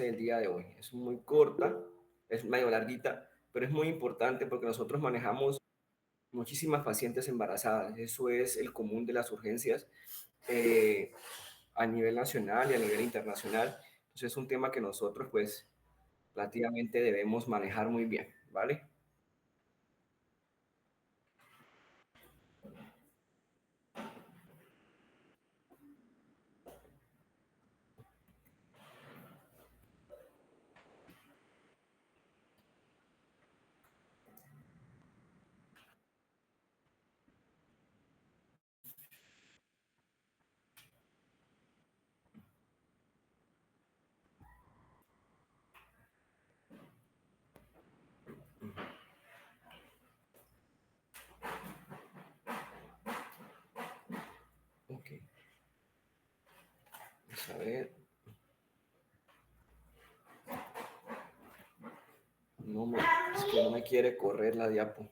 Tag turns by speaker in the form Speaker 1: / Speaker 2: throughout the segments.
Speaker 1: del día de hoy. Es muy corta, es medio larguita, pero es muy importante porque nosotros manejamos muchísimas pacientes embarazadas. Eso es el común de las urgencias eh, a nivel nacional y a nivel internacional. Entonces es un tema que nosotros pues relativamente debemos manejar muy bien, ¿vale? Ok, vamos a ver. No me, es que no me quiere correr la diapo.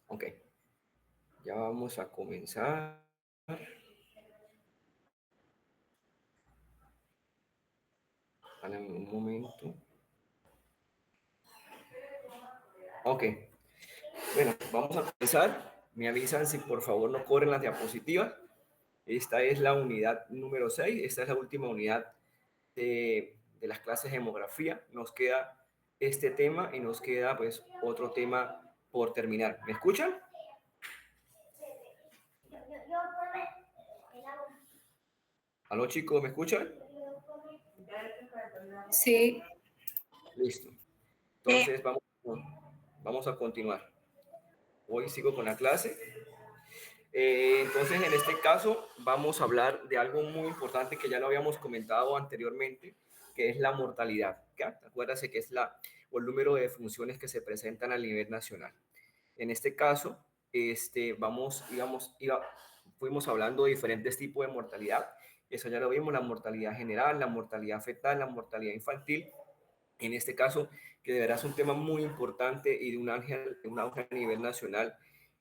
Speaker 1: Ok, ya vamos a comenzar. Dame un momento. Ok, bueno, vamos a comenzar. Me avisan si por favor no corren las diapositivas. Esta es la unidad número 6. Esta es la última unidad de las clases de demografía. Nos queda este tema y nos queda pues otro tema por terminar. ¿Me escuchan? ¿Aló chicos, me escuchan?
Speaker 2: Sí.
Speaker 1: Listo. Entonces vamos a continuar. Hoy sigo con la clase. Entonces, en este caso, vamos a hablar de algo muy importante que ya lo habíamos comentado anteriormente, que es la mortalidad. ¿Ya? Acuérdate que es el número de funciones que se presentan a nivel nacional. En este caso, fuimos hablando de diferentes tipos de mortalidad. Eso ya lo vimos, la mortalidad general, la mortalidad fetal, la mortalidad infantil. En este caso, que de verdad es un tema muy importante y de un auge a nivel nacional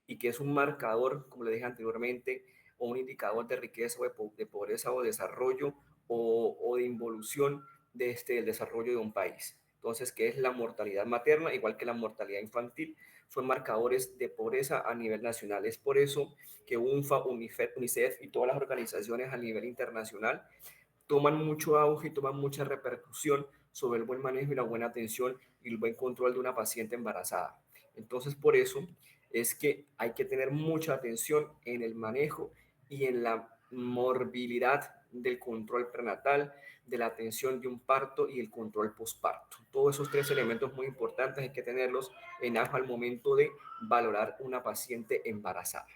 Speaker 1: y que es un marcador, como le dije anteriormente, o un indicador de riqueza o de pobreza o desarrollo o de involución del desarrollo de un país. Entonces, ¿qué es la mortalidad materna? Igual que la mortalidad infantil, son marcadores de pobreza a nivel nacional. Es por eso que UNFA, UNICEF y todas las organizaciones a nivel internacional toman mucho auge y toman mucha repercusión sobre el buen manejo y la buena atención y el buen control de una paciente embarazada. Entonces, por eso es que hay que tener mucha atención en el manejo y en la morbilidad del control prenatal, de la atención de un parto y el control posparto. Todos esos tres elementos muy importantes hay que tenerlos en ajo al momento de valorar una paciente embarazada.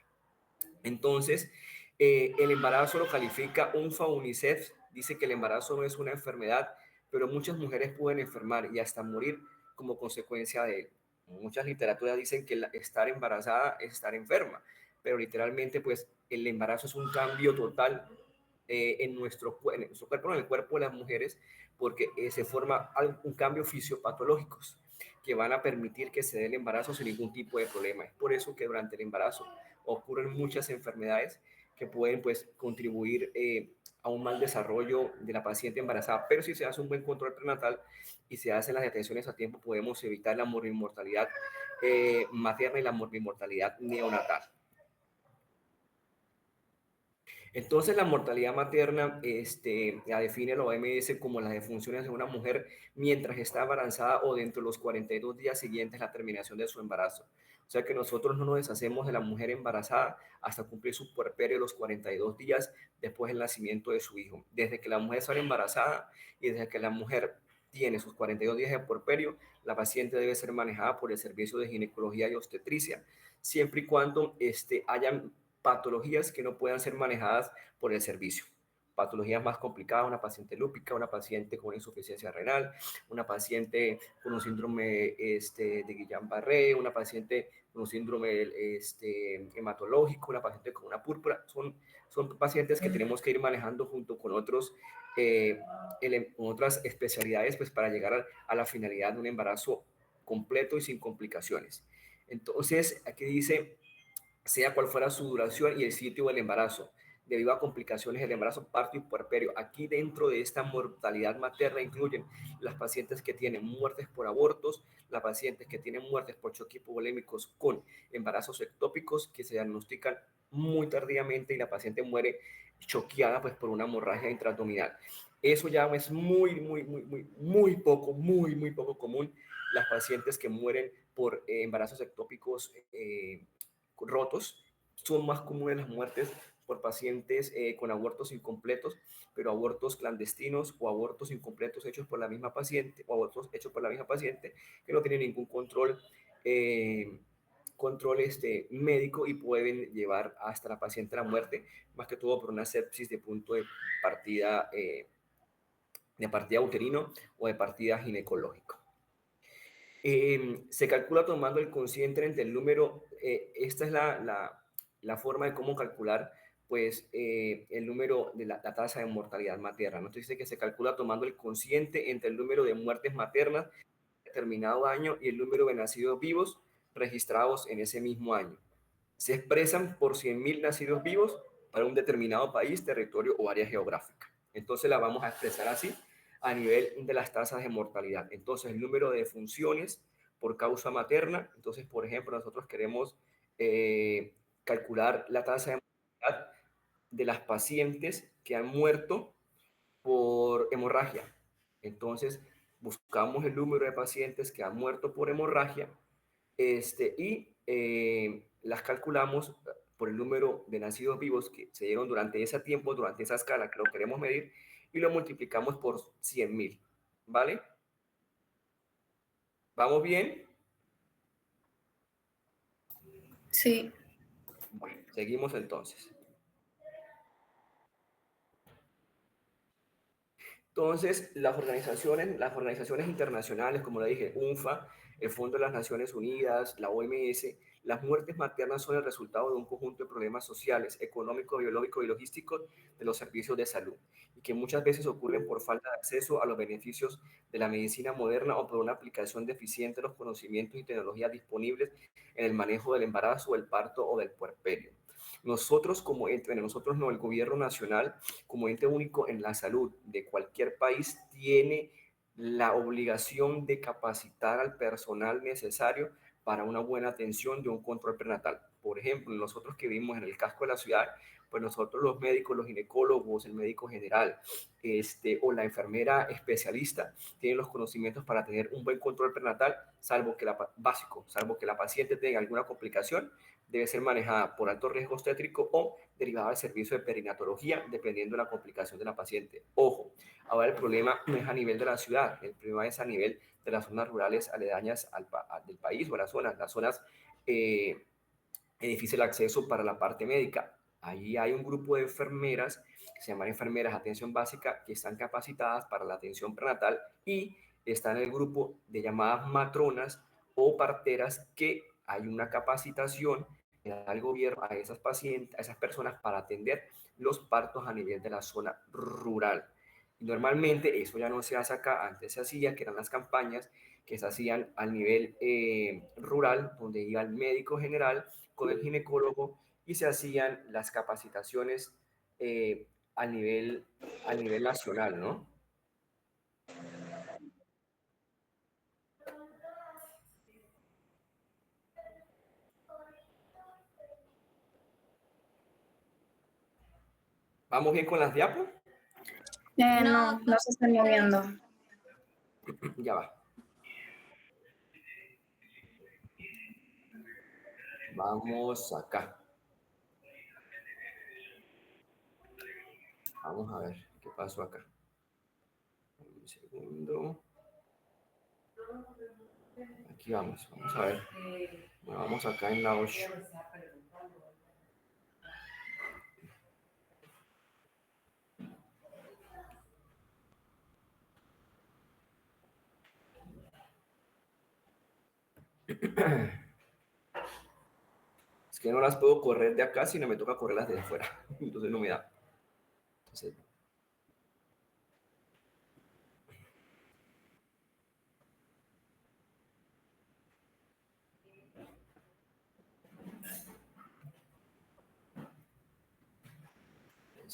Speaker 1: Entonces, el embarazo lo califica UNFA UNICEF, dice que el embarazo no es una enfermedad, pero muchas mujeres pueden enfermar y hasta morir como consecuencia de él. Muchas literaturas dicen que estar embarazada es estar enferma, pero literalmente pues el embarazo es un cambio total en nuestro cuerpo, en el cuerpo de las mujeres, porque se forma un cambio fisiopatológicos que van a permitir que se dé el embarazo sin ningún tipo de problema. Es por eso que durante el embarazo ocurren muchas enfermedades que pueden pues contribuir a un mal desarrollo de la paciente embarazada. Pero si se hace un buen control prenatal y se hacen las detenciones a tiempo, podemos evitar la morbimortalidad materna y la morbimortalidad neonatal. Entonces, la mortalidad materna la define la OMS como las defunciones de una mujer mientras está embarazada o dentro de los 42 días siguientes a la terminación de su embarazo. O sea que nosotros no nos deshacemos de la mujer embarazada hasta cumplir su puerperio los 42 días después del nacimiento de su hijo. Desde que la mujer sale embarazada y desde que la mujer tiene sus 42 días de puerperio, la paciente debe ser manejada por el servicio de ginecología y obstetricia, siempre y cuando hayan patologías que no puedan ser manejadas por el servicio. Patologías más complicadas, una paciente lúpica, una paciente con insuficiencia renal, una paciente con un síndrome de Guillain-Barré, una paciente con un síndrome hematológico, una paciente con una púrpura. Son pacientes que tenemos que ir manejando junto con otras especialidades pues, para llegar a la finalidad de un embarazo completo y sin complicaciones. Entonces, aquí dice sea cual fuera su duración y el sitio del embarazo, debido a complicaciones del embarazo, parto y puerperio. Aquí dentro de esta mortalidad materna incluyen las pacientes que tienen muertes por abortos, las pacientes que tienen muertes por choques hipovolémicos con embarazos ectópicos que se diagnostican muy tardíamente y la paciente muere choqueada pues, por una hemorragia intraabdominal. Eso ya es muy poco común. Las pacientes que mueren por embarazos ectópicos rotos, son más comunes las muertes por pacientes con abortos incompletos, pero abortos clandestinos o abortos incompletos hechos por la misma paciente o abortos hechos por la misma paciente que no tienen ningún control médico y pueden llevar hasta la paciente a la muerte, más que todo por una sepsis de punto de partida uterino o de partida ginecológico. Se calcula tomando el cociente entre el número, esta es la forma de cómo calcular pues el número de la tasa de mortalidad materna. ¿No? Entonces dice que se calcula tomando el cociente entre el número de muertes maternas de determinado año y el número de nacidos vivos registrados en ese mismo año. Se expresan por 100.000 nacidos vivos para un determinado país, territorio o área geográfica. Entonces la vamos a expresar así a nivel de las tasas de mortalidad. Entonces el número de defunciones por causa materna. Entonces, por ejemplo, nosotros queremos calcular la tasa de mortalidad de las pacientes que han muerto por hemorragia. Entonces, buscamos el número de pacientes que han muerto por hemorragia y las calculamos por el número de nacidos vivos que se dieron durante ese tiempo, durante esa escala que lo queremos medir, y lo multiplicamos por 100.000, ¿vale? ¿Vamos bien?
Speaker 2: Sí.
Speaker 1: Bueno, seguimos entonces. Entonces, las organizaciones internacionales, como le dije, UNFA, el Fondo de las Naciones Unidas, la OMS, las muertes maternas son el resultado de un conjunto de problemas sociales, económicos, biológicos y logísticos de los servicios de salud, y que muchas veces ocurren por falta de acceso a los beneficios de la medicina moderna o por una aplicación deficiente de los conocimientos y tecnologías disponibles en el manejo del embarazo, el parto o del puerperio. Nosotros como ente, bueno, nosotros no, el gobierno nacional como ente único en la salud de cualquier país tiene la obligación de capacitar al personal necesario para una buena atención de un control prenatal. Por ejemplo, nosotros que vivimos en el casco de la ciudad, pues nosotros los médicos, los ginecólogos, el médico general, o la enfermera especialista tienen los conocimientos para tener un buen control prenatal, salvo que la paciente tenga alguna complicación, debe ser manejada por alto riesgo obstétrico o derivada del servicio de perinatología, dependiendo de la complicación de la paciente. Ojo, ahora el problema no es a nivel de la ciudad, el problema es a nivel de las zonas rurales aledañas del país o las zonas de difícil acceso para la parte médica. Allí hay un grupo de enfermeras que se llaman enfermeras de atención básica que están capacitadas para la atención prenatal y están en el grupo de llamadas matronas o parteras que hay una capacitación que da el gobierno a esas pacientes, a esas personas para atender los partos a nivel de la zona rural. Y normalmente eso ya no se hace acá, antes se hacía, que eran las campañas que se hacían al nivel rural, donde iba el médico general con el ginecólogo y se hacían las capacitaciones a nivel nacional, ¿no? ¿Vamos bien con las diapos?
Speaker 2: No, no se están moviendo.
Speaker 1: Ya va. Vamos acá. Vamos a ver qué pasó acá. Un segundo. Aquí vamos, vamos a ver. Bueno, vamos acá en la 8. Es que no las puedo correr de acá, sino me toca correrlas de afuera. Entonces no me da. Entonces,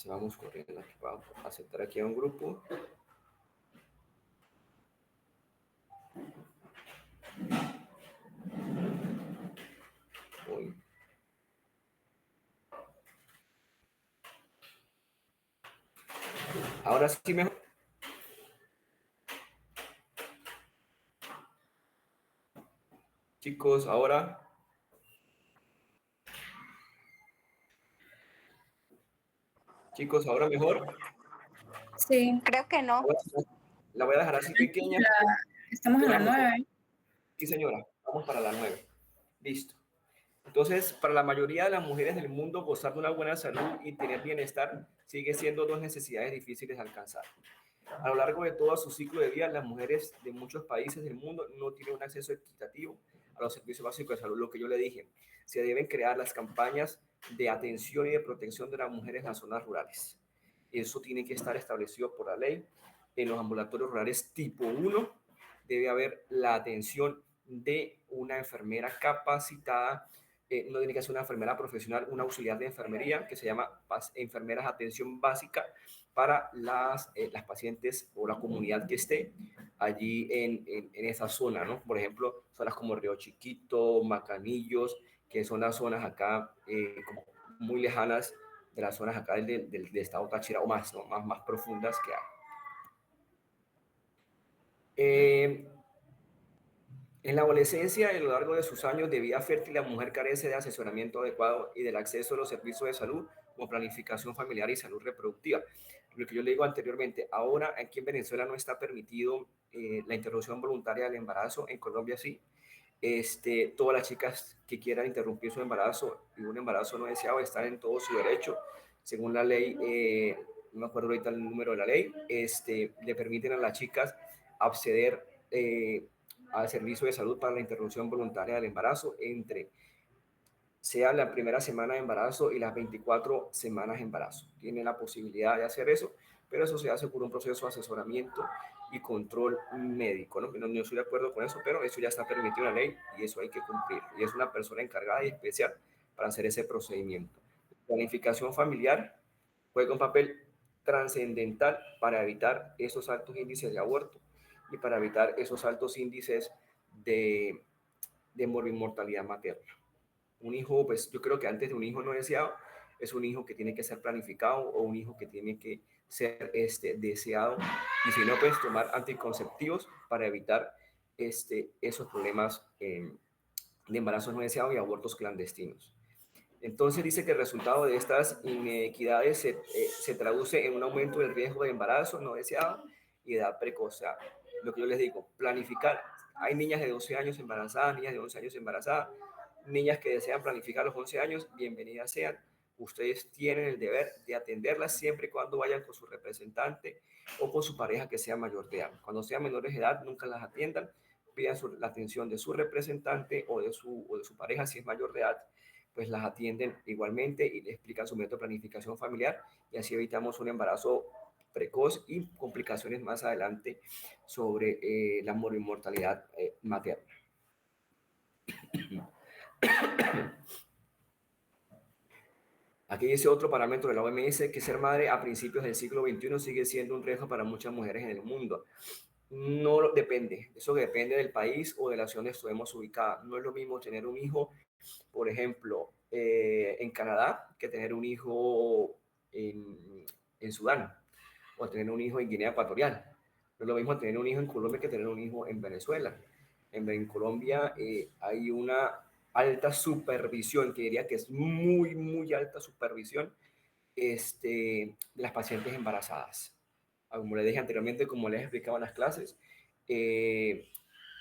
Speaker 1: vamos corriendo aquí. Vamos a aceptar aquí a un grupo. Voy. Ahora sí mejor. Chicos, ahora. Chicos, ahora mejor.
Speaker 2: Sí.
Speaker 3: Creo que no.
Speaker 1: La voy a dejar así pequeña.
Speaker 2: Estamos en la 9.
Speaker 1: Sí, señora. Vamos para la 9. Listo. Entonces, para la mayoría de las mujeres del mundo, gozar de una buena salud y tener bienestar sigue siendo dos necesidades difíciles de alcanzar. A lo largo de todo su ciclo de vida, las mujeres de muchos países del mundo no tienen un acceso equitativo a los servicios básicos de salud. Lo que yo le dije, se deben crear las campañas de atención y de protección de las mujeres en las zonas rurales. Eso tiene que estar establecido por la ley. En los ambulatorios rurales tipo 1 debe haber la atención de una enfermera capacitada. No tiene que ser una enfermera profesional, una auxiliar de enfermería que se llama enfermeras de atención básica para las pacientes o la comunidad que esté allí en esa zona, ¿no? Por ejemplo, zonas como Río Chiquito, Macanillos, que son las zonas acá como muy lejanas de las zonas acá del estado Táchira o más, ¿no? Más profundas que hay. En la adolescencia y a lo largo de sus años de vida fértil, la mujer carece de asesoramiento adecuado y del acceso a los servicios de salud como planificación familiar y salud reproductiva. Lo que yo le digo anteriormente, ahora aquí en Venezuela no está permitido la interrupción voluntaria del embarazo, en Colombia sí. Todas las chicas que quieran interrumpir su embarazo y un embarazo no deseado están en todo su derecho. Según la ley, no me acuerdo ahorita el número de la ley, le permiten a las chicas acceder al servicio de salud para la interrupción voluntaria del embarazo sea la primera semana de embarazo y las 24 semanas de embarazo. Tiene la posibilidad de hacer eso, pero eso se hace por un proceso de asesoramiento y control médico, ¿no? No estoy de acuerdo con eso, pero eso ya está permitido en la ley y eso hay que cumplir. Y es una persona encargada y especial para hacer ese procedimiento. Planificación familiar juega un papel trascendental para evitar esos altos índices de aborto y para evitar esos altos índices de mortalidad materna. Un hijo, pues yo creo que antes de un hijo no deseado, es un hijo que tiene que ser planificado o un hijo que tiene que ser deseado. Y si no, pues tomar anticonceptivos para evitar esos problemas de embarazos no deseados y abortos clandestinos. Entonces dice que el resultado de estas inequidades se traduce en un aumento del riesgo de embarazo no deseado y edad precoz. O sea, lo que yo les digo, planificar. Hay niñas de 12 años embarazadas, niñas de 11 años embarazadas, niñas que desean planificar a los 11 años, bienvenidas sean. Ustedes tienen el deber de atenderlas siempre y cuando vayan con su representante o con su pareja que sea mayor de edad. Cuando sean menores de edad, nunca las atiendan, pidan la atención de su representante o de su pareja si es mayor de edad, pues las atienden igualmente y le explican su método de planificación familiar y así evitamos un embarazo precoz y complicaciones más adelante sobre la mortalidad materna. Aquí dice otro parámetro de la OMS, que ser madre a principios del siglo XXI sigue siendo un riesgo para muchas mujeres en el mundo. No depende, eso depende del país o de la ciudad donde estemos ubicadas. No es lo mismo tener un hijo, por ejemplo, en Canadá, que tener un hijo en Sudán, o tener un hijo en Guinea Ecuatorial. No es lo mismo tener un hijo en Colombia que tener un hijo en Venezuela. En Colombia hay una alta supervisión, que diría que es muy, muy alta supervisión de las pacientes embarazadas. Como les dije anteriormente, como les explicaba en las clases, eh,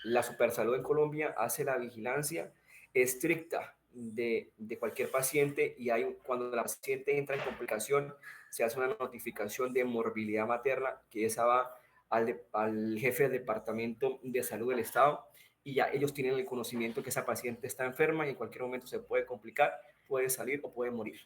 Speaker 1: la Supersalud en Colombia hace la vigilancia estricta de cualquier paciente y cuando la paciente entra en complicación, se hace una notificación de morbilidad materna, que esa va al jefe del Departamento de Salud del Estado, y ya ellos tienen el conocimiento que esa paciente está enferma y en cualquier momento se puede complicar, puede salir o puede morir.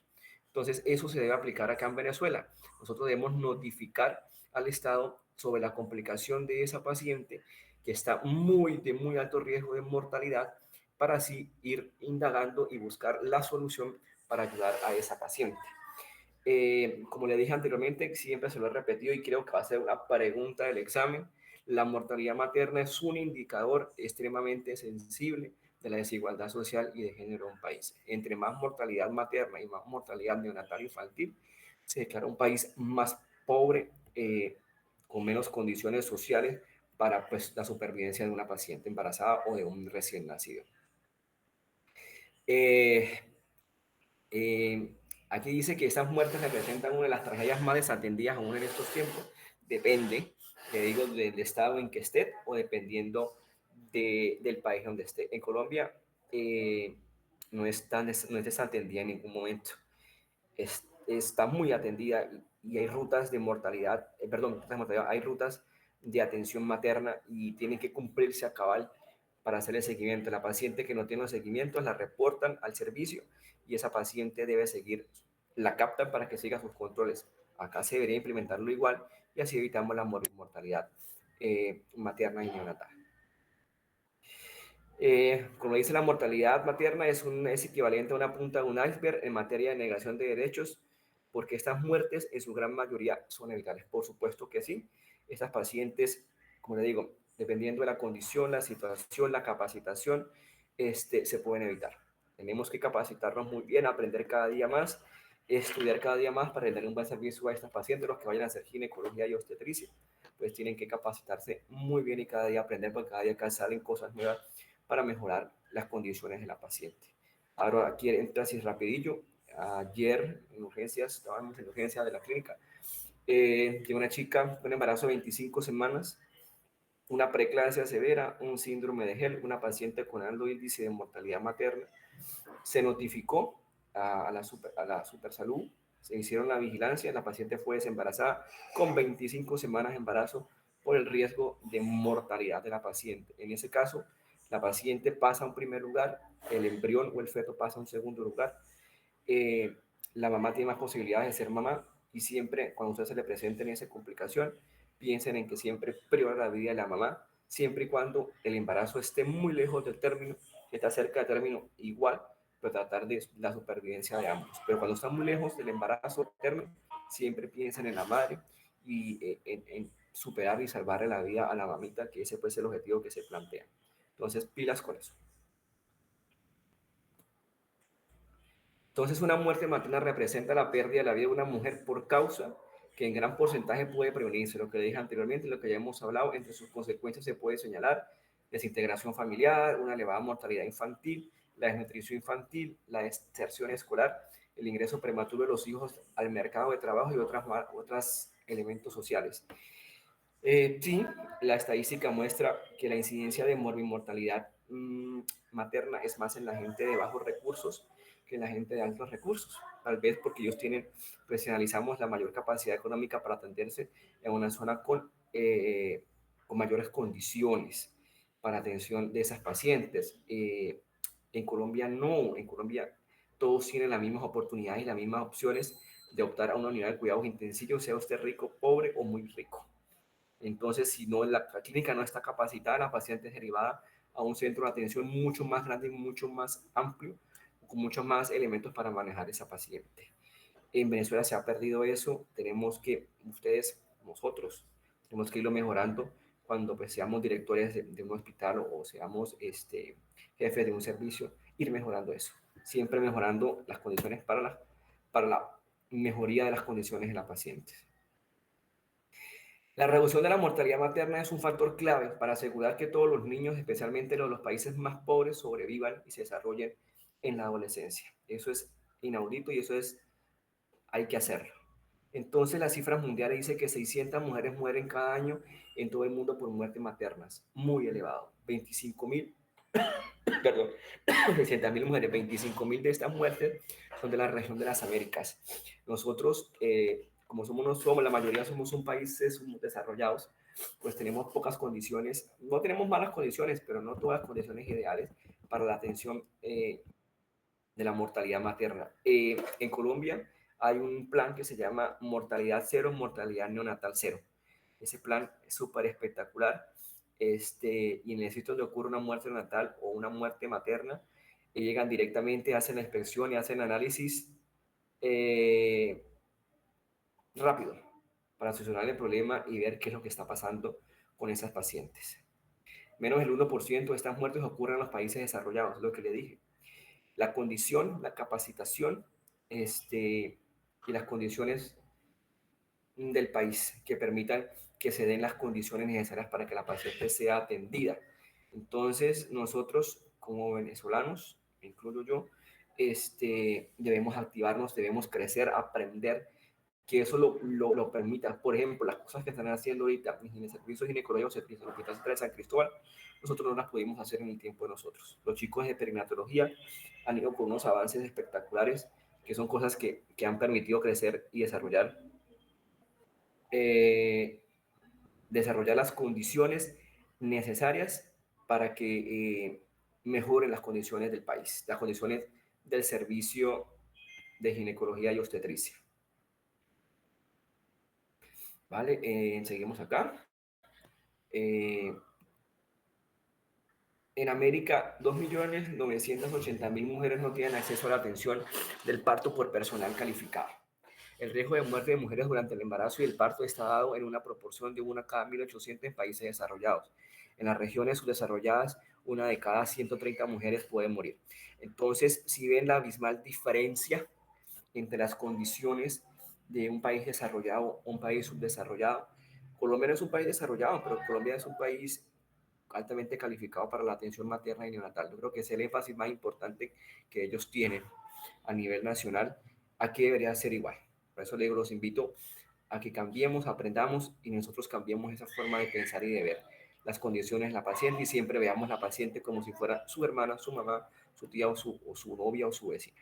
Speaker 1: Entonces, eso se debe aplicar acá en Venezuela. Nosotros debemos notificar al Estado sobre la complicación de esa paciente que está de muy alto riesgo de mortalidad, para así ir indagando y buscar la solución para ayudar a esa paciente. Como le dije anteriormente, siempre se lo he repetido y creo que va a ser una pregunta del examen, la mortalidad materna es un indicador extremadamente sensible de la desigualdad social y de género en un país. Entre más mortalidad materna y más mortalidad neonatal infantil, se declara un país más pobre, con menos condiciones sociales para pues, la supervivencia de una paciente embarazada o de un recién nacido. Eh, eh, Aquí dice que estas muertes representan una de las tragedias más desatendidas aún en estos tiempos. Depende, le digo, del estado en que esté o dependiendo del país donde esté. En Colombia no es desatendida en ningún momento. Está muy atendida y hay rutas de mortalidad, hay rutas de atención materna y tienen que cumplirse a cabal para hacer el seguimiento. La paciente que no tiene los seguimientos la reportan al servicio y esa paciente debe seguir, la captan para que siga sus controles. Acá se debería implementarlo igual y así evitamos la mortalidad materna y neonatal. Como dice, la mortalidad materna es equivalente a una punta de un iceberg en materia de negación de derechos, porque estas muertes en su gran mayoría son evitables. Por supuesto que sí. Estas pacientes, como le digo, dependiendo de la condición, la situación, la capacitación, se pueden evitar. Tenemos que capacitarnos muy bien, aprender cada día más, estudiar cada día más para dar un buen servicio a estas pacientes. Los que vayan a hacer ginecología y obstetricia, pues tienen que capacitarse muy bien y cada día aprender, porque cada día salen cosas nuevas para mejorar las condiciones de la paciente. Ahora aquí entra así rapidillo. Ayer en urgencias, estábamos en urgencia de la clínica, que una chica con embarazo de 25 semanas, una preeclampsia severa, un síndrome de HEL, una paciente con alto índice de mortalidad materna, se notificó a la Supersalud, se hicieron la vigilancia, la paciente fue desembarazada con 25 semanas de embarazo por el riesgo de mortalidad de la paciente. En ese caso, la paciente pasa a un primer lugar, el embrión o el feto pasa a un segundo lugar, la mamá tiene más posibilidades de ser mamá y siempre cuando usted se le presente en esa complicación, piensen en que siempre priora la vida de la mamá, siempre y cuando el embarazo esté muy lejos del término, si está cerca del término igual, pero tratar de la supervivencia de ambos. Pero cuando está muy lejos del embarazo del término, siempre piensen en la madre y en superar y salvarle la vida a la mamita, que ese puede ser el objetivo que se plantea. Entonces, pilas con eso. Entonces, una muerte materna representa la pérdida de la vida de una mujer por causa que en gran porcentaje puede prevenirse. Lo que dije anteriormente, lo que ya hemos hablado, entre sus consecuencias se puede señalar desintegración familiar, una elevada mortalidad infantil, la desnutrición infantil, la deserción escolar, el ingreso prematuro de los hijos al mercado de trabajo y otros elementos sociales. Sí, la estadística muestra que la incidencia de morbimortalidad materna es más en la gente de bajos recursos que en la gente de altos recursos. Tal vez porque ellos tienen, pues analizamos la mayor capacidad económica para atenderse en una zona con mayores condiciones para atención de esas pacientes. En Colombia no, en Colombia todos tienen las mismas oportunidades y las mismas opciones de optar a una unidad de cuidados intensivos, sea usted rico, pobre o muy rico. Entonces, si no, la clínica no está capacitada, la paciente es derivada a un centro de atención mucho más grande y mucho más amplio, con muchos más elementos para manejar esa paciente. En Venezuela se ha perdido eso, tenemos que, ustedes, nosotros, tenemos que irlo mejorando cuando pues, seamos directores de un hospital o seamos jefes de un servicio, ir mejorando eso, siempre mejorando las condiciones para la mejoría de las condiciones de las pacientes. La reducción de la mortalidad materna es un factor clave para asegurar que todos los niños, especialmente los países más pobres, sobrevivan y se desarrollen en la adolescencia. Eso es inaudito y eso es, hay que hacerlo. Entonces, las cifras mundiales dicen que 600 mujeres mueren cada año en todo el mundo por muertes maternas. Muy elevado. 25.000, perdón, 600.000 mujeres, 25.000 de estas muertes son de la región de las Américas. Nosotros, como somos, la mayoría somos un países desarrollados, pues tenemos pocas condiciones, no tenemos malas condiciones, pero no todas las condiciones ideales para la atención de la mortalidad materna. En Colombia hay un plan que se llama Mortalidad Cero, Mortalidad Neonatal Cero. Ese plan es súper espectacular. Y en el sitio donde ocurre una muerte natal o una muerte materna, llegan directamente, hacen la inspección y hacen análisis rápido para solucionar el problema y ver qué es lo que está pasando con esas pacientes. Menos del 1% de estas muertes ocurren en los países desarrollados, lo que le dije. La condición, la capacitación y las condiciones del país que permitan que se den las condiciones necesarias para que la paciente sea atendida. Entonces, nosotros como venezolanos, incluyo yo, debemos activarnos, debemos crecer, aprender, que eso lo permita. Por ejemplo, las cosas que están haciendo ahorita en el servicio ginecológico, en el Hospital Central de San Cristóbal, nosotros no las pudimos hacer en el tiempo de nosotros. Los chicos de perinatología han ido con unos avances espectaculares, que son cosas que han permitido crecer y desarrollar las condiciones necesarias para que mejoren las condiciones del país, las condiciones del servicio de ginecología y obstetricia. Vale, seguimos acá. En América, 2.980.000 mujeres no tienen acceso a la atención del parto por personal calificado. El riesgo de muerte de mujeres durante el embarazo y el parto está dado en una proporción de 1 cada 1.800 en países desarrollados. En las regiones subdesarrolladas, 1 de cada 130 mujeres puede morir. Entonces, si ven la abismal diferencia entre las condiciones de un país desarrollado o un país subdesarrollado, Colombia no es un país desarrollado, pero Colombia es un país altamente calificado para la atención materna y neonatal. Yo creo que es el énfasis más importante que ellos tienen a nivel nacional. Aquí debería ser igual. Por eso les digo, los invito a que cambiemos, aprendamos y nosotros cambiemos esa forma de pensar y de ver las condiciones de la paciente y siempre veamos a la paciente como si fuera su hermana, su mamá, su tía o su novia o su vecina.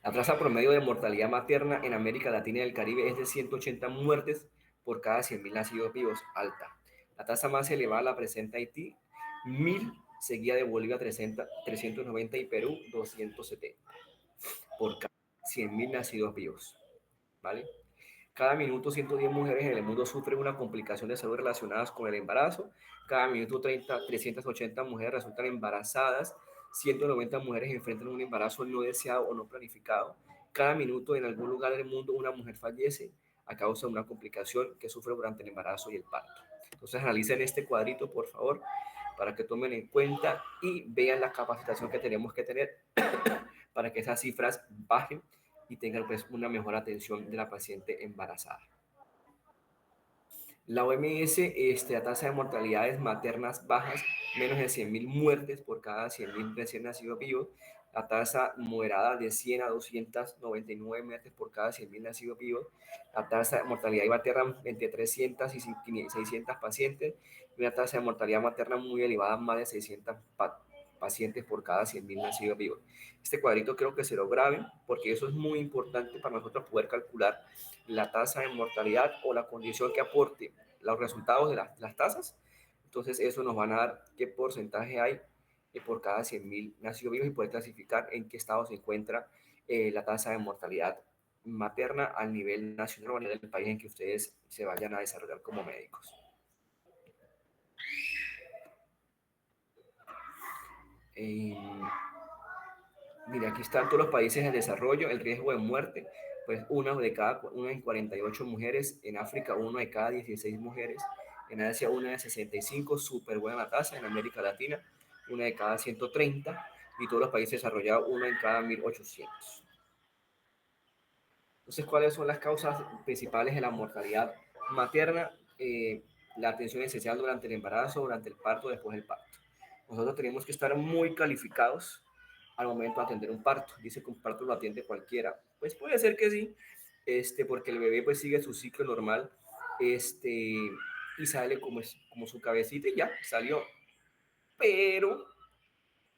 Speaker 1: La tasa promedio de mortalidad materna en América Latina y el Caribe es de 180 muertes por cada 100.000 nacidos vivos, alta. La tasa más elevada la presenta Haití, 1.000, seguida de Bolivia 390 y Perú 270 por cada 100.000 nacidos vivos. ¿Vale? Cada minuto 110 mujeres en el mundo sufren una complicación de salud relacionadas con el embarazo. Cada minuto 380 mujeres resultan embarazadas. 190 mujeres enfrentan un embarazo no deseado o no planificado. Cada minuto en algún lugar del mundo una mujer fallece a causa de una complicación que sufre durante el embarazo y el parto. Entonces analicen este cuadrito, por favor, para que tomen en cuenta y vean la capacitación que tenemos que tener para que esas cifras bajen y tengan pues una mejor atención de la paciente embarazada. La OMS, la tasa de mortalidades maternas bajas, menos de 100.000 muertes por cada 100.000 recién nacidos vivos. La tasa moderada de 100 a 299 muertes por cada 100.000 nacidos vivos. La tasa de mortalidad materna entre 300 y 600 pacientes. Y una tasa de mortalidad materna muy elevada, más de 600 pacientes por cada 100.000 nacidos vivos. Este cuadrito creo que se lo graben porque eso es muy importante para nosotros poder calcular la tasa de mortalidad o la condición que aporte los resultados de las tasas. Entonces eso nos van a dar qué porcentaje hay por cada 100.000 nacidos vivos y poder clasificar en qué estado se encuentra la tasa de mortalidad materna a nivel nacional o a nivel del país en que ustedes se vayan a desarrollar como médicos. Mira, aquí están todos los países en desarrollo, el riesgo de muerte, pues una en 48 mujeres, en África una de cada 16 mujeres, en Asia una de 65, súper buena la tasa, en América Latina una de cada 130 y todos los países desarrollados una en cada 1800. Entonces, ¿cuáles son las causas principales de la mortalidad materna? La atención esencial durante el embarazo, durante el parto, después del parto. Nosotros tenemos que estar muy calificados al momento de atender un parto. Dice que un parto lo atiende cualquiera. Pues puede ser que sí, porque el bebé pues sigue su ciclo normal, y sale como su cabecita y ya, salió. Pero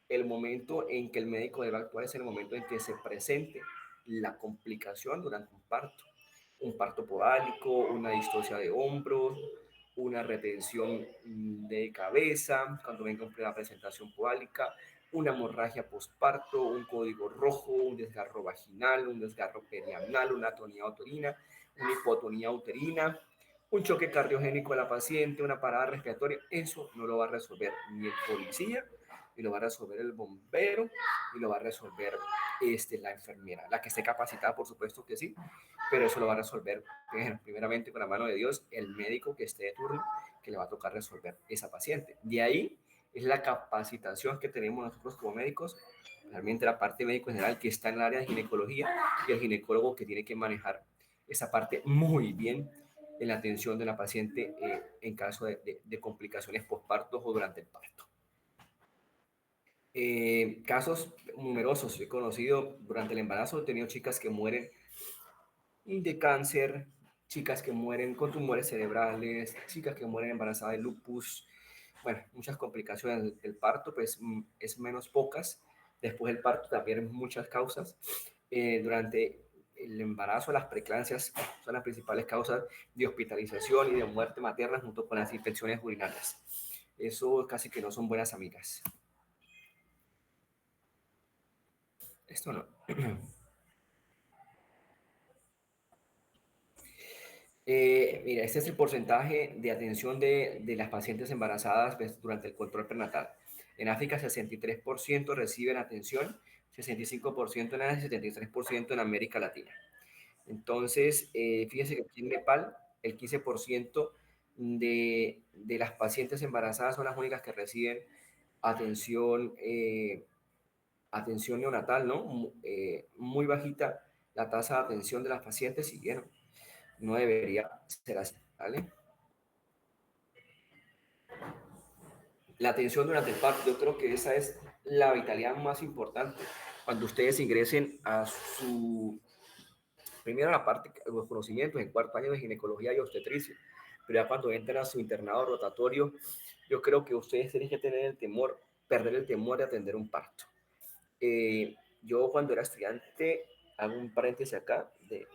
Speaker 1: el momento en que el médico debe actuar es el momento en que se presente la complicación durante un parto podálico, una distocia de hombros, una retención de cabeza, cuando venga una presentación podálica, una hemorragia postparto, un código rojo, un desgarro vaginal, un desgarro perianal, una atonía uterina, una hipotonía uterina, un choque cardiogénico a la paciente, una parada respiratoria. Eso no lo va a resolver ni el policía, y lo va a resolver el bombero, y lo va a resolver la enfermera. La que esté capacitada, por supuesto que sí, pero eso lo va a resolver primeramente con la mano de Dios, el médico que esté de turno, que le va a tocar resolver esa paciente. De ahí es la capacitación que tenemos nosotros como médicos, realmente la parte médico general que está en el área de ginecología y el ginecólogo que tiene que manejar esa parte muy bien en la atención de la paciente en caso de complicaciones postparto o durante el parto. Casos numerosos he conocido durante el embarazo, he tenido chicas que mueren de cáncer, chicas que mueren con tumores cerebrales, chicas que mueren embarazadas de lupus, bueno, muchas complicaciones del parto, pues es menos pocas. Después del parto también muchas causas. Durante el embarazo, las preeclampsias son las principales causas de hospitalización y de muerte materna junto con las infecciones urinarias. Eso casi que no son buenas amigas. Esto no. Mira, este es el porcentaje de atención de las pacientes embarazadas pues, durante el control prenatal. En África, 63% reciben atención, 65% en Asia, 73% en América Latina. Entonces, fíjese que aquí en Nepal, el 15% de las pacientes embarazadas son las únicas que reciben atención, atención neonatal, ¿no? Muy bajita la tasa de atención de las pacientes y bueno, no debería ser así, ¿vale? La atención durante el parto, yo creo que esa es la vitalidad más importante. Cuando ustedes ingresen a su, primero a la parte de los conocimientos en cuarto año de ginecología y obstetricia, pero ya cuando entran a su internado rotatorio, yo creo que ustedes tienen que tener el temor, perder el temor de atender un parto. Yo cuando era estudiante, hago un paréntesis acá, de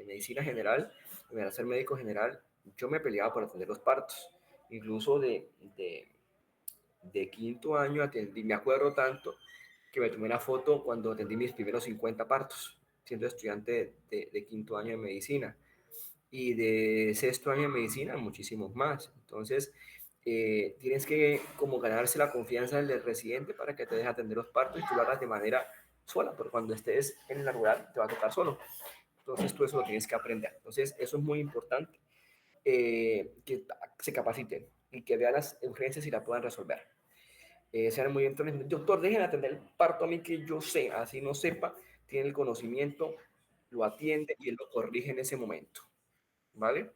Speaker 1: medicina general, de ser médico general, yo me peleaba por atender los partos. Incluso de quinto año atendí, me acuerdo tanto que me tomé una foto cuando atendí mis primeros 50 partos, siendo estudiante de quinto año de medicina. Y de sexto año de medicina, muchísimos más. Entonces, tienes que como ganarse la confianza del residente para que te deje atender los partos y tú lo hagas de manera sola, porque cuando estés en la rural te va a tocar solo. Entonces, tú eso lo tienes que aprender. Entonces, eso es muy importante, que se capaciten y que vean las urgencias y la puedan resolver. Sean muy entonces, doctor, dejen atender el parto a mí que yo sé, así no sepa, tiene el conocimiento, lo atiende y él lo corrige en ese momento, ¿vale?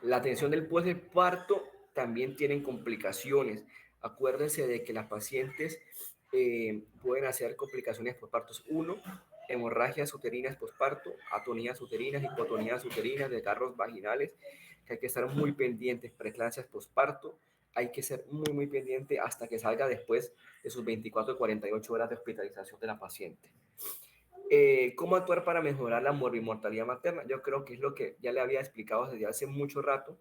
Speaker 1: La atención del parto también tienen complicaciones. Acuérdense de que las pacientes pueden hacer complicaciones postpartos. Uno, hemorragias uterinas postparto, atonías uterinas, hipotonías uterinas, desgarros vaginales, que hay que estar muy pendientes, preeclampsias postparto, hay que ser muy, muy pendiente hasta que salga después de sus 24 o 48 horas de hospitalización de la paciente. ¿Cómo actuar para mejorar la morbimortalidad materna? Yo creo que es lo que ya le había explicado desde hace mucho rato,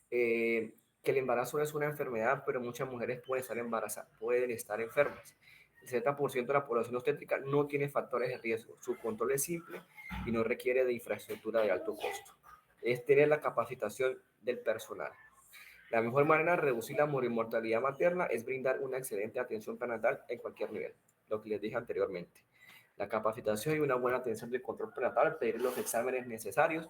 Speaker 1: que el embarazo es una enfermedad, pero muchas mujeres pueden estar embarazadas, pueden estar enfermas. El 70% de la población obstétrica no tiene factores de riesgo. Su control es simple y no requiere de infraestructura de alto costo. Es tener la capacitación del personal. La mejor manera de reducir la mortalidad materna es brindar una excelente atención prenatal en cualquier nivel, lo que les dije anteriormente. La capacitación y una buena atención del control prenatal, pedir los exámenes necesarios.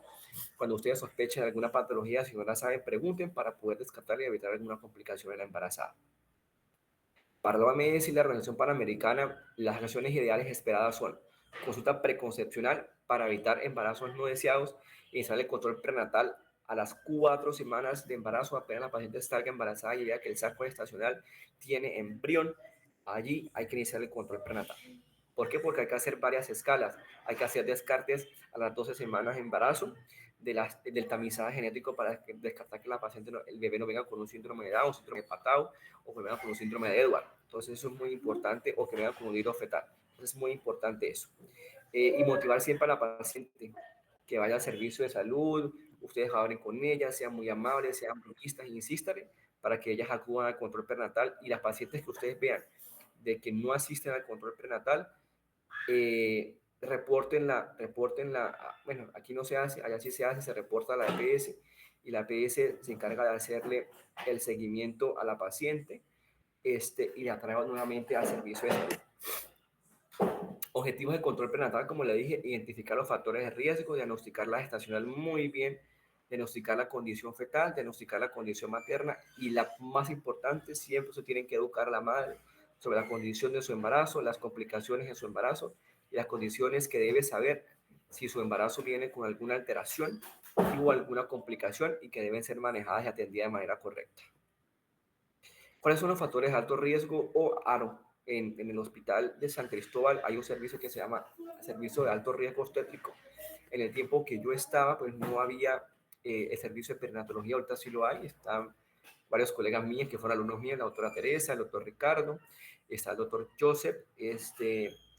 Speaker 1: Cuando ustedes sospechen de alguna patología, si no la saben, pregunten para poder descartar y evitar alguna complicación en la embarazada. Para la OMS y la Organización Panamericana, las acciones ideales esperadas son consulta preconcepcional para evitar embarazos no deseados, iniciar el control prenatal a las 4 semanas de embarazo, apenas la paciente salga embarazada y vea que el saco gestacional tiene embrión, allí hay que iniciar el control prenatal. ¿Por qué? Porque hay que hacer varias escalas. Hay que hacer descartes a las 12 semanas de embarazo del tamizaje genético para descartar que la paciente, el bebé no venga con un síndrome de Down, un síndrome de Patau o que venga con un síndrome de Edward. Entonces eso es muy importante, o que venga con un hilo fetal. Entonces es muy importante eso. Y motivar siempre a la paciente que vaya al servicio de salud, ustedes hablen con ella, sean muy amables, sean broquistas, insístanle para que ellas acudan al control prenatal, y las pacientes que ustedes vean de que no asisten al control prenatal, repórtenla, bueno, aquí no se hace, allá sí se hace, se reporta a la EPS, y la EPS se encarga de hacerle el seguimiento a la paciente, y la trae nuevamente al servicio de salud. Objetivos de control prenatal, como le dije: identificar los factores de riesgo, diagnosticar la gestacional muy bien, diagnosticar la condición fetal, diagnosticar la condición materna, y la más importante, siempre se tienen que educar a la madre sobre la condición de su embarazo, las complicaciones de su embarazo y las condiciones que debe saber si su embarazo viene con alguna alteración o alguna complicación, y que deben ser manejadas y atendidas de manera correcta. ¿Cuáles son los factores de alto riesgo o ARO? En el hospital de San Cristóbal hay un servicio que se llama Servicio de Alto Riesgo Obstétrico. En el tiempo que yo estaba, pues no había el servicio de perinatología, ahorita sí lo hay. Están varios colegas míos que fueron alumnos míos, la doctora Teresa, el doctor Ricardo, está el doctor Joseph, que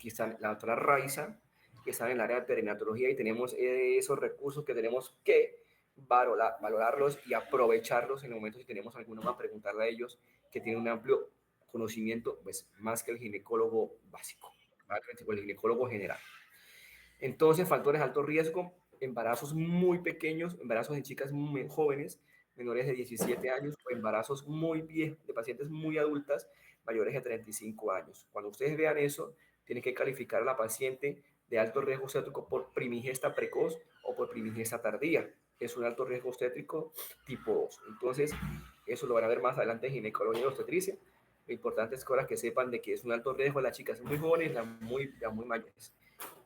Speaker 1: está la doctora Raiza, que está en el área de perinatología, y tenemos esos recursos que tenemos que valorarlos y aprovecharlos en el momento si tenemos alguna más, preguntarle a ellos, que tienen un amplio conocimiento, pues más que el ginecólogo básico, o el ginecólogo general. Entonces, factores de alto riesgo: embarazos muy pequeños, embarazos de chicas muy jóvenes, menores de 17 años, o embarazos muy viejos, de pacientes muy adultas, mayores de 35 años. Cuando ustedes vean eso, tienen que calificar a la paciente de alto riesgo obstétrico por primigesta precoz o por primigesta tardía. Es un alto riesgo obstétrico tipo 2. Entonces, eso lo van a ver más adelante en ginecología y obstetricia. Lo importante es que ahora que sepan de que es un alto riesgo las chicas muy jóvenes, las muy mayores.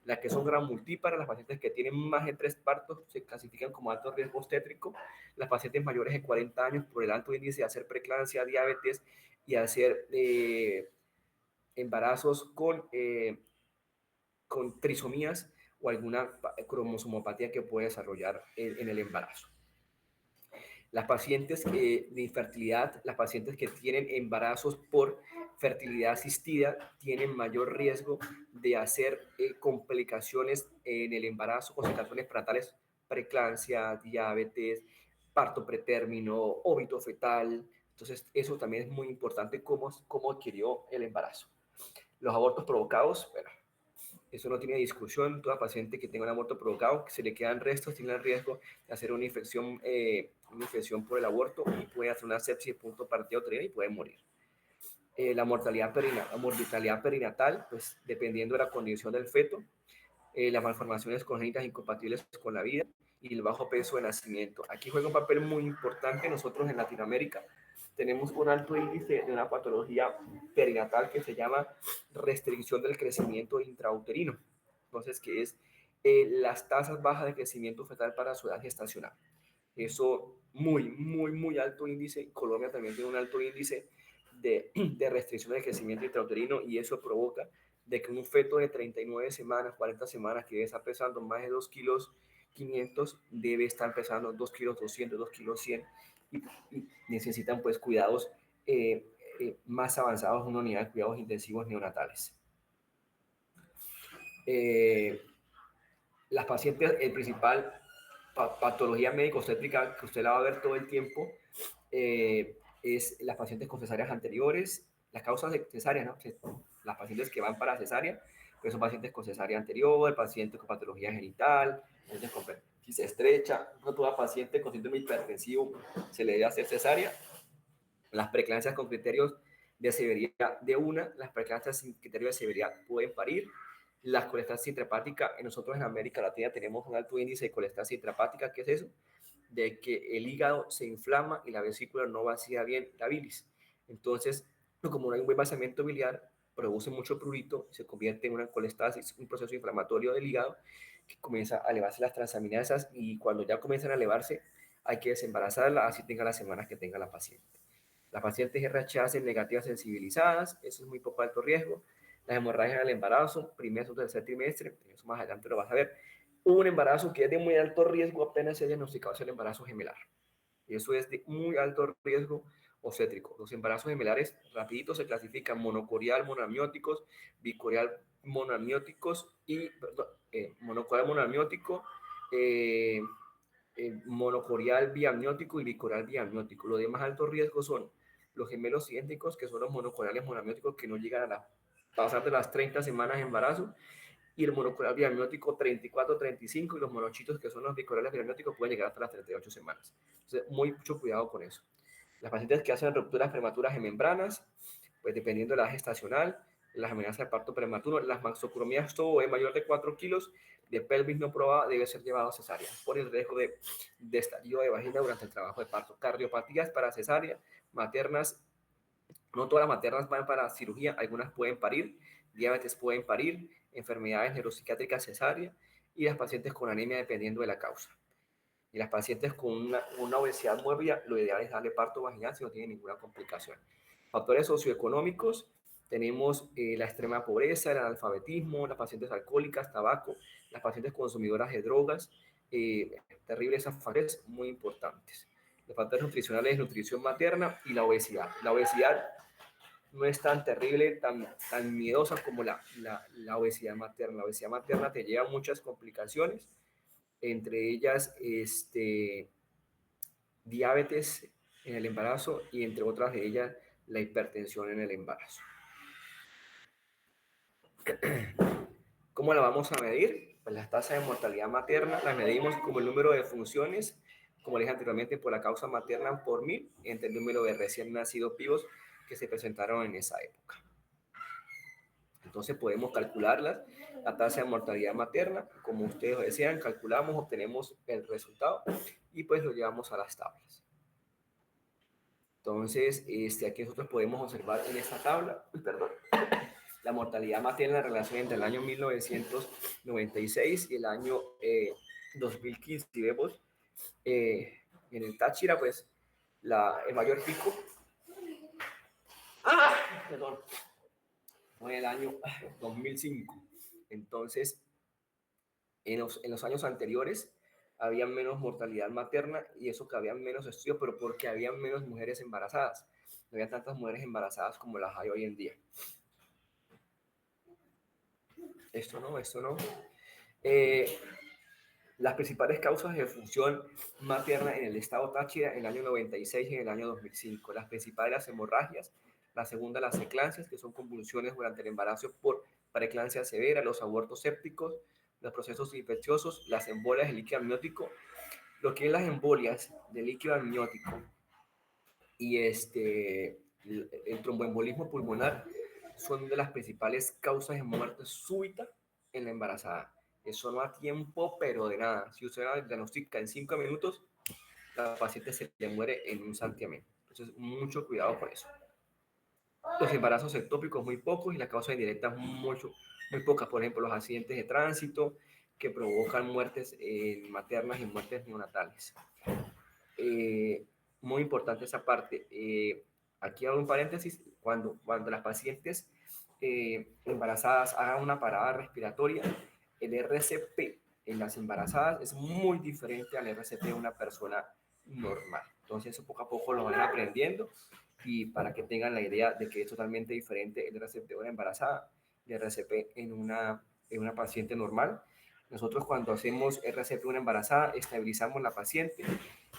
Speaker 1: Las que son gran multíparas, las pacientes que tienen más de 3 partos, se clasifican como alto riesgo obstétrico. Las pacientes mayores de 40 años, por el alto índice de hacer preeclampsia, diabetes y hacer embarazos con trisomías o alguna cromosomopatía que puede desarrollar en el embarazo. Las pacientes de infertilidad, las pacientes que tienen embarazos por fertilidad asistida, tienen mayor riesgo de hacer complicaciones en el embarazo, complicaciones prenatales, preeclampsia, diabetes, parto pretérmino, óbito fetal. Entonces, eso también es muy importante, cómo adquirió el embarazo. Los abortos provocados, bueno, eso no tiene discusión. Toda paciente que tenga un aborto provocado, que se le quedan restos, tiene el riesgo de hacer una infección por el aborto, y puede hacer una sepsis de punto partida uterina y puede morir. La mortalidad perinatal, pues dependiendo de la condición del feto, las malformaciones congénitas incompatibles con la vida y el bajo peso de nacimiento. Aquí juega un papel muy importante. Nosotros en Latinoamérica tenemos un alto índice de una patología perinatal que se llama restricción del crecimiento intrauterino. Entonces, que es las tasas bajas de crecimiento fetal para su edad gestacional. Eso muy alto índice. Colombia también tiene un alto índice de restricción del crecimiento intrauterino, y eso provoca de que un feto de 39 semanas, 40 semanas, que debe estar pesando más de 2 kilos 500, debe estar pesando 2 kilos 200, 2 kilos 100, y necesitan pues cuidados más avanzados, una unidad de cuidados intensivos neonatales. Las pacientes, el principal patología médica obstétrica que usted la va a ver todo el tiempo, es las pacientes con cesáreas anteriores. Las causas de cesárea, ¿no? Las pacientes que van para cesárea, pues son pacientes con cesárea anterior, pacientes con patología genital, pacientes con Si se estrecha, no toda paciente con síndrome hipertensivo se le debe hacer cesárea. Las preeclampsias con criterios de severidad de una, las preeclampsias sin criterio de severidad pueden parir. Las colestasis intrahepáticas, nosotros en América Latina tenemos un alto índice de colestasis intrahepática. ¿Qué es eso? De que el hígado se inflama y la vesícula no vacía bien la bilis. Entonces, como no hay un buen vaciamiento biliar, produce mucho prurito, se convierte en una colestasis, un proceso inflamatorio del hígado que comienza a elevarse las transaminasas, y cuando ya comienzan a elevarse hay que desembarazarla, así tenga las semanas que tenga la paciente. Las pacientes RH negativas sensibilizadas, eso es muy poco alto riesgo. Las hemorragias del embarazo, primer o tercer trimestre, eso más adelante lo vas a ver. Un embarazo que es de muy alto riesgo apenas se ha diagnosticado, es el embarazo gemelar. Y eso es de muy alto riesgo obstétrico. Los embarazos gemelares rapidito se clasifican monocorial monoamnióticos, bicorial monoamnióticos y monocorial monoamniótico, eh, monocorial biamniótico y bicorial biamniótico. Los de más alto riesgo son los gemelos idénticos, que son los monocoriales monoamnióticos que no llegan a pasar de las 30 semanas de embarazo, y el monocorial biamniótico 34, 35, y los monochitos, que son los bicorales biamnióticos, pueden llegar hasta las 38 semanas. Entonces, mucho cuidado con eso. Las pacientes que hacen rupturas prematuras en membranas, pues dependiendo de la edad gestacional, las amenazas de parto prematuro, las maxocromías, todo es mayor de 4 kilos de pelvis no probada debe ser llevado a cesárea por el riesgo de estallido de vagina durante el trabajo de parto. Cardiopatías para cesárea, maternas, no todas las maternas van para cirugía, algunas pueden parir, diabetes pueden parir, enfermedades neuropsiquiátricas cesárea, y las pacientes con anemia dependiendo de la causa. Y las pacientes con una obesidad mórbida, lo ideal es darle parto vaginal si no tiene ninguna complicación. Factores socioeconómicos, tenemos la extrema pobreza, el analfabetismo, las pacientes alcohólicas, tabaco, las pacientes consumidoras de drogas, terribles factores muy importantes. Los factores nutricionales, nutrición materna y la obesidad. La obesidad no es tan terrible, tan miedosa como la obesidad materna. La obesidad materna te lleva a muchas complicaciones, entre ellas diabetes en el embarazo, y entre otras de ellas la hipertensión en el embarazo. ¿Cómo la vamos a medir? Pues las tasas de mortalidad materna las medimos como el número de funciones, como les dije anteriormente, por la causa materna por 1000, entre el número de recién nacidos vivos que se presentaron en esa época. Entonces podemos calcularlas, la tasa de mortalidad materna, como ustedes desean, calculamos, obtenemos el resultado y pues lo llevamos a las tablas. Entonces, aquí nosotros podemos observar en esta tabla, la mortalidad materna en relación entre el año 1996 y el año 2015. Y vemos en el Táchira, pues, el mayor pico, fue en el año 2005. Entonces, en los años anteriores había menos mortalidad materna, y eso que había menos estudios, pero porque había menos mujeres embarazadas. No había tantas mujeres embarazadas como las hay hoy en día. Esto no. Las principales causas de función materna en el estado Táchira en el año 96 y en el año 2005. Las principales, las hemorragias. La segunda, las eclampsias, que son convulsiones durante el embarazo por preeclampsia severa, los abortos sépticos, los procesos infecciosos, las embolias del líquido amniótico. Lo que es las embolias del líquido amniótico y el tromboembolismo pulmonar son de las principales causas de muerte súbita en la embarazada. Eso no a tiempo, pero de nada. Si usted la diagnostica en 5 minutos, la paciente se le muere en un santiamén. Entonces, mucho cuidado con eso. Los embarazos ectópicos muy pocos, y las causas indirectas muy pocas. Por ejemplo, los accidentes de tránsito que provocan muertes maternas y muertes neonatales. Muy importante esa parte. Aquí hago un paréntesis: cuando las pacientes embarazadas hagan una parada respiratoria, el RCP en las embarazadas es muy diferente al RCP de una persona normal. Entonces, eso poco a poco lo van aprendiendo, y para que tengan la idea de que es totalmente diferente el RCP de una embarazada y el RCP en una paciente normal. Nosotros, cuando hacemos RCP de una embarazada, estabilizamos la paciente,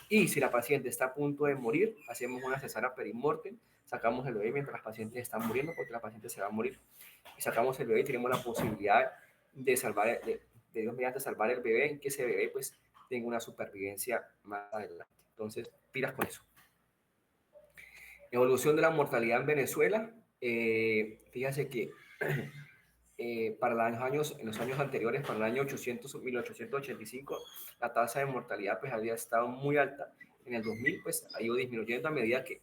Speaker 1: y si la paciente está a punto de morir, hacemos una cesárea perimortem, sacamos el bebé mientras la paciente está muriendo, porque la paciente se va a morir, y sacamos el bebé y tenemos la posibilidad de salvar, de Dios mediante salvar el bebé, en que ese bebé pues tenga una supervivencia más adelante. Entonces, pilas con eso. Evolución de la mortalidad en Venezuela. Fíjate que para en los años anteriores, para el año 1885, la tasa de mortalidad pues había estado muy alta. En el 2000 pues ha ido disminuyendo a medida que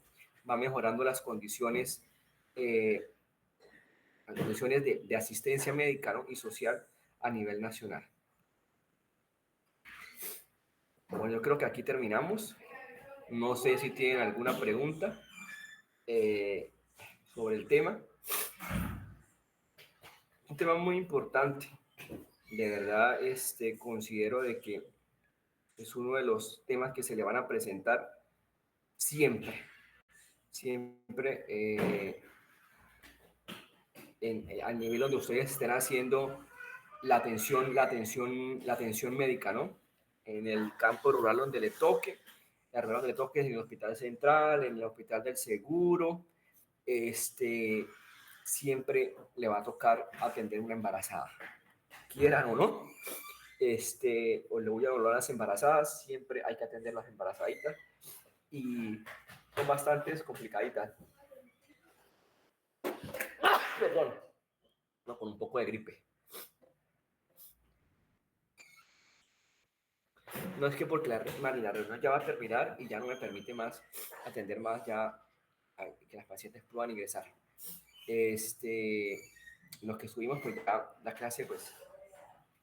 Speaker 1: va mejorando eh, las condiciones de asistencia médica, ¿no?, y social a nivel nacional. Bueno, yo creo que aquí terminamos. No sé si tienen alguna pregunta sobre el tema. Un tema muy importante. De verdad, considero de que es uno de los temas que se le van a presentar siempre, siempre al nivel donde ustedes estén haciendo la atención médica, ¿no? En el campo rural donde le toque, la rural donde le toque, en el hospital central, en el hospital del seguro, siempre le va a tocar atender una embarazada, quieran o no. O le voy a hablar a las embarazadas, siempre hay que atender las embarazaditas y son bastante complicaditas. Perdón, no, con un poco de gripe. No es que porque la reunión ya va a terminar y ya no me permite más atender más ya que las pacientes puedan ingresar. Los que estuvimos pues ya la clase pues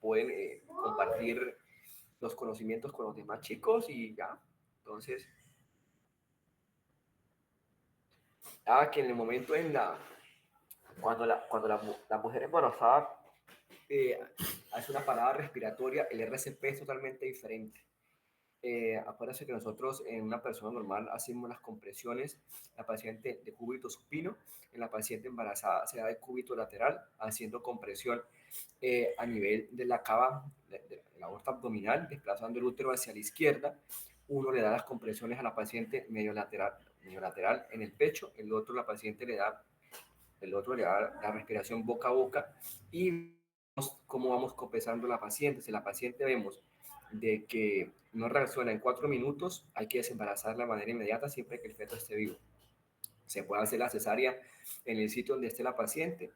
Speaker 1: pueden compartir los conocimientos con los demás chicos y ya. Entonces, que en el momento cuando la mujer embarazada hace una parada respiratoria, el RCP es totalmente diferente. Acuérdense que nosotros en una persona normal hacemos las compresiones, la paciente de cúbito supino, en la paciente embarazada se da de cúbito lateral, haciendo compresión a nivel de la cava, de la aorta abdominal, desplazando el útero hacia la izquierda. Uno le da las compresiones a la paciente medio lateral en el pecho, el otro le da la respiración boca a boca y vemos cómo vamos compensando la paciente. Si la paciente vemos de que no reacciona en 4 minutos, hay que desembarazarla de manera inmediata siempre que el feto esté vivo. Se puede hacer la cesárea en el sitio donde esté la paciente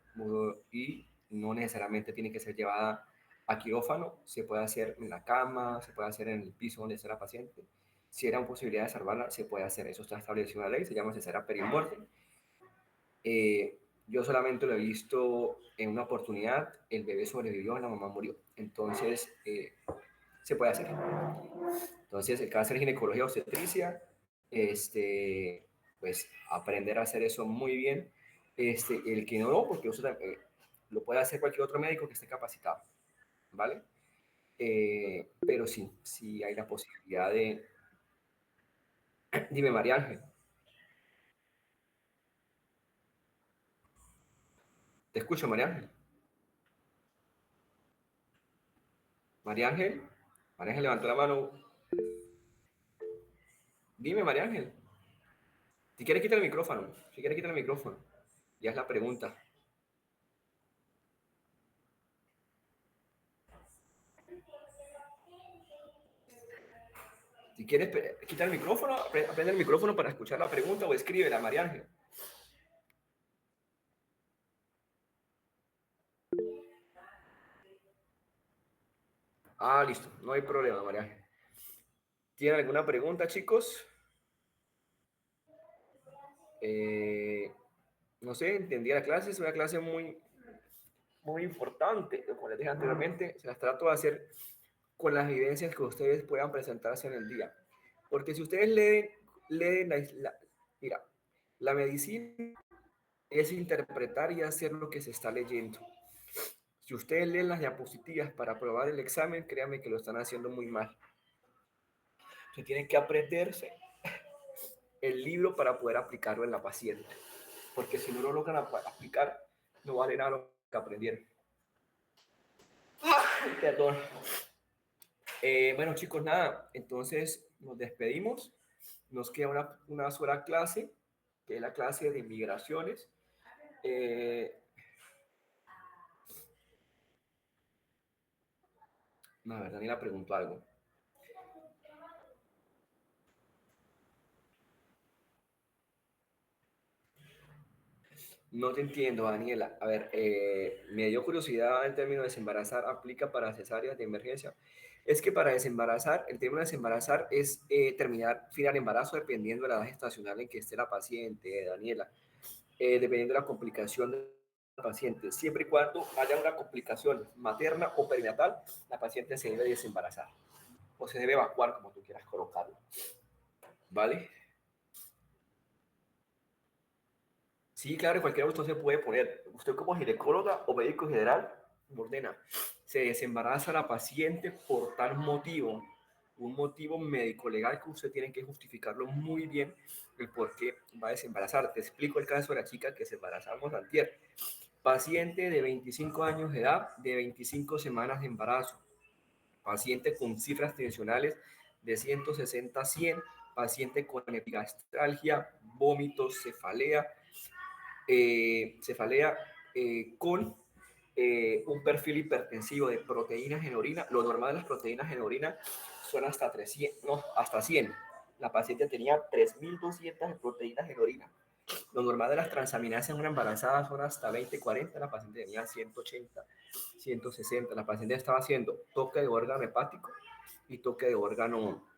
Speaker 1: y no necesariamente tiene que ser llevada a quirófano, se puede hacer en la cama, se puede hacer en el piso donde esté la paciente. Si era una posibilidad de salvarla, se puede hacer. Eso está establecido en la ley, se llama cesárea perimuerte. Yo solamente lo he visto en una oportunidad, el bebé sobrevivió, la mamá murió. Entonces, se puede hacer. Entonces, el cáncer, ginecología, obstetricia, pues aprender a hacer eso muy bien. El que no, porque lo puede hacer cualquier otro médico que esté capacitado, ¿vale? Pero sí, sí hay la posibilidad de... Dime, María Ángel. Te escucho, María Ángel. María Ángel. María Ángel levantó la mano. Dime, María Ángel. Si quieres, quita el micrófono. Si quieres, quita el micrófono. Ya es la pregunta. Si quieres, quita el micrófono, aprende el micrófono para escuchar la pregunta o escríbela, María Ángel. Listo. No hay problema, María Ángel. ¿Tienen alguna pregunta, chicos? No sé, entendí la clase. Es una clase muy, muy importante. Como les dije anteriormente, se las trato de hacer con las evidencias que ustedes puedan presentarse en el día. Porque si ustedes leen mira, la medicina es interpretar y hacer lo que se está leyendo. Si ustedes leen las diapositivas para aprobar el examen, créanme que lo están haciendo muy mal. Se tienen que aprenderse el libro para poder aplicarlo en la paciente. Porque si no lo logran aplicar, no vale nada lo que aprendieron. Perdón. Bueno, chicos, nada. Entonces nos despedimos. Nos queda una sola clase, que es la clase de migraciones. La verdad, ni la pregunto algo. No te entiendo, Daniela. A ver, me dio curiosidad el término desembarazar, ¿aplica para cesáreas de emergencia? Es que para desembarazar, el término desembarazar es terminar, fin al embarazo dependiendo de la edad gestacional en que esté la paciente, Daniela. Dependiendo de la complicación de la paciente. Siempre y cuando haya una complicación materna o perinatal, la paciente se debe desembarazar o se debe evacuar, como tú quieras colocarlo. ¿Vale? Sí, claro, en cualquier usted se puede poner. Usted como ginecóloga o médico general ordena, se desembaraza la paciente por tal motivo, un motivo médico legal que usted tiene que justificarlo muy bien el por qué va a desembarazar. Te explico el caso de la chica que se embarazamos antier. Paciente de 25 años de edad, de 25 semanas de embarazo. Paciente con cifras tensionales de 160 a 100. Paciente con epigastralgia, vómitos, cefalea con un perfil hipertensivo de proteínas en orina. Lo normal de las proteínas en orina son hasta 300, no, hasta 100. La paciente tenía 3.200 de proteínas en orina. Lo normal de las transaminasas en una embarazada son hasta 20, 40. La paciente tenía 180, 160. La paciente estaba haciendo toque de órgano hepático y toque de órgano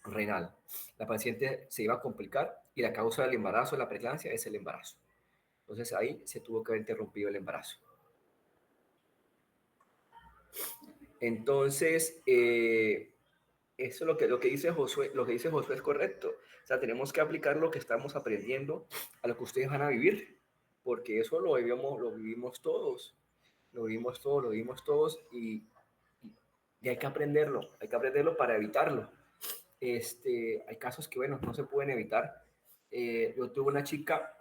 Speaker 1: renal. La paciente se iba a complicar y la causa del embarazo, de la preeclampsia, es el embarazo. Entonces ahí se tuvo que haber interrumpido el embarazo. Entonces, eso lo que dice Josué, lo que dice Josué es correcto. O sea, tenemos que aplicar lo que estamos aprendiendo a lo que ustedes van a vivir, porque eso lo vivimos todos, lo vivimos todos y hay que aprenderlo para evitarlo. Hay casos que, bueno, no se pueden evitar. Yo tuve una chica,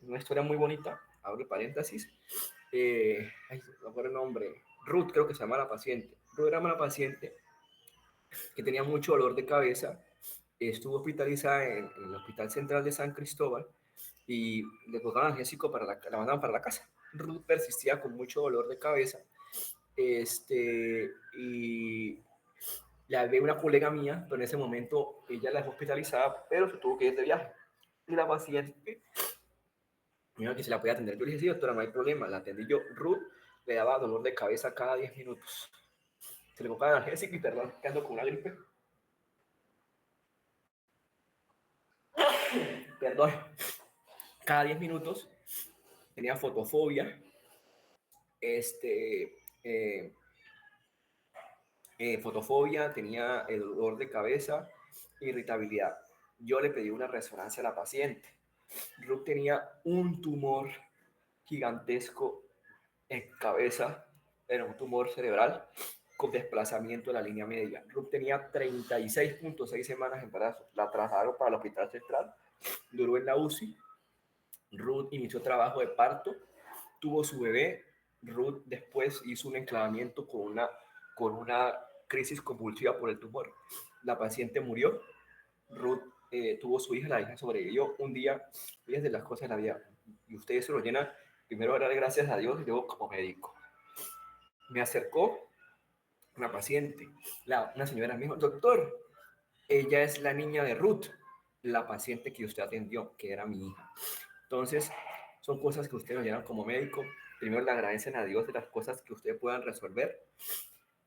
Speaker 1: una historia muy bonita, abro paréntesis, no recuerdo el nombre, Ruth creo que se llama la paciente. Ruth era una paciente que tenía mucho dolor de cabeza, estuvo hospitalizada en el Hospital Central de San Cristóbal y le colocaron analgésico la mandaban para la casa. Ruth persistía con mucho dolor de cabeza, y la ve una colega mía, pero en ese momento ella la dejó hospitalizada, pero se tuvo que ir de viaje. Y la paciente me dijo que se la podía atender. Yo le dije, sí, doctora, no hay problema. La atendí yo. Ruth le daba dolor de cabeza cada 10 minutos. Se le colocaba analgésico y perdón, que ando con una gripe. Perdón. Cada 10 minutos tenía fotofobia, este, eh, fotofobia, tenía el dolor de cabeza, irritabilidad. Yo le pedí una resonancia a la paciente. Ruth tenía un tumor gigantesco en cabeza, era un tumor cerebral con desplazamiento de la línea media. Ruth tenía 36.6 semanas de embarazo. La trasladaron para el Hospital Central, duró en la UCI. Ruth inició trabajo de parto, tuvo su bebé. Ruth después hizo un enclavamiento con una crisis convulsiva por el tumor. La paciente murió. Ruth tuvo su hija, la hija sobrevivió. Un día, fíjense las cosas de la vida, y ustedes se lo llenan, primero a dar gracias a Dios y luego como médico. Me acercó una paciente, una señora, me dijo, doctor, ella es la niña de Ruth, la paciente que usted atendió, que era mi hija. Entonces, son cosas que ustedes lo llenan como médico. Primero le agradecen a Dios de las cosas que ustedes puedan resolver,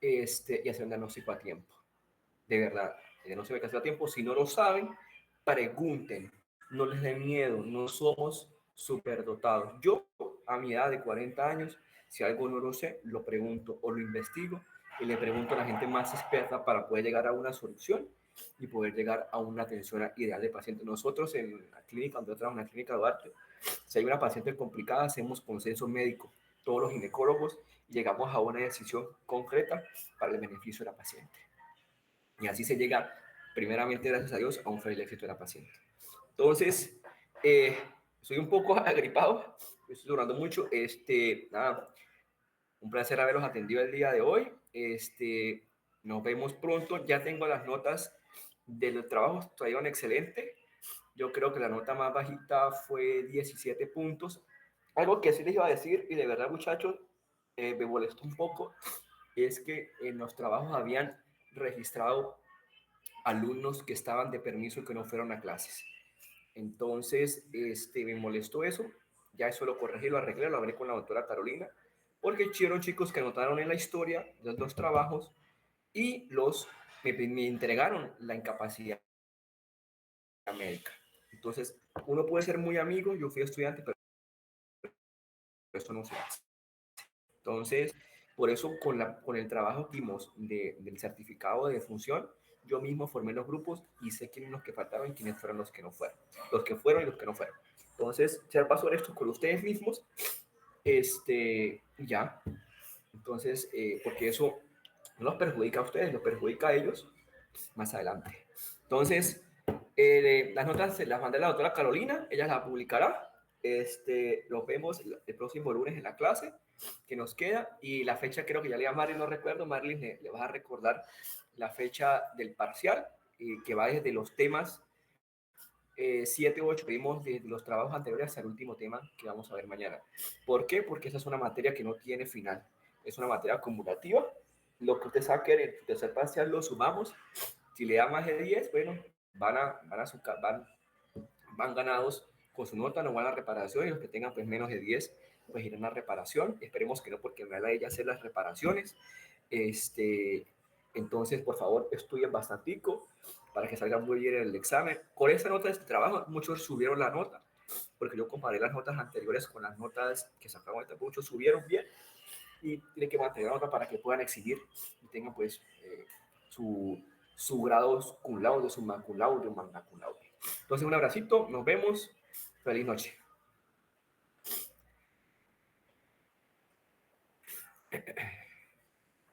Speaker 1: y hacer un diagnóstico a tiempo. De verdad, no se me casó a tiempo. Si no lo saben, pregunten, no les den miedo, no somos superdotados. Yo, a mi edad de 40 años, si algo no lo sé, lo pregunto o lo investigo y le pregunto a la gente más experta para poder llegar a una solución y poder llegar a una atención ideal de paciente. Nosotros en la clínica, donde yo trabajo en la clínica Duarte, si hay una paciente complicada, hacemos consenso médico, todos los ginecólogos, y llegamos a una decisión concreta para el beneficio de la paciente. Y así se llega, primeramente, gracias a Dios, a un feliz éxito de la paciente. Entonces, soy un poco agripado, estoy durando mucho. Nada, un placer haberlos atendido el día de hoy. Nos vemos pronto. Ya tengo las notas de los trabajos, trajeron excelente. Yo creo que la nota más bajita fue 17 puntos. Algo que sí les iba a decir, y de verdad, muchachos, me molestó un poco, es que en los trabajos habían registrado alumnos que estaban de permiso y que no fueron a clases. Entonces, me molestó eso. ya eso lo corregí, lo arreglé, lo hablé con la doctora Carolina, porque hicieron chicos que anotaron en la historia los dos trabajos y me entregaron la incapacidad médica. Entonces, uno puede ser muy amigo, yo fui estudiante, pero eso no se hace. Entonces, por eso con el trabajo que hicimos del certificado de defunción, yo mismo formé los grupos y sé quiénes los que faltaron y quiénes fueron los que no fueron. Los que fueron y los que no fueron. Entonces, se pasó esto con ustedes mismos. Ya. Entonces, porque eso no los perjudica a ustedes, los perjudica a ellos más adelante. Entonces, las notas se las mandé a la doctora Carolina, ella las publicará. Los vemos el próximo lunes en la clase que nos queda y la fecha creo que ya le a Marlin, no recuerdo, Marlin le vas a recordar la fecha del parcial que va desde los temas 7 u 8 vimos de los trabajos anteriores hasta el último tema que vamos a ver mañana. ¿Por qué? Porque esa es una materia que no tiene final, es una materia acumulativa. Lo que usted saque en el tercer parcial lo sumamos. Si le da más de 10, bueno, van ganados con su nota, no van a reparación y los que tengan pues menos de 10 pues irán a reparación. Esperemos que no, porque me da ella hacer las reparaciones. Entonces, por favor, estudien bastantico para que salga muy bien el examen. Con esta nota de este trabajo, muchos subieron la nota, porque yo comparé las notas anteriores con las notas que sacaron ahorita, muchos subieron bien y tienen que mantener la nota para que puedan exhibir y tengan pues su grado cum laude, su cum laude, magna cum laude. Entonces, un abracito, nos vemos, feliz noche.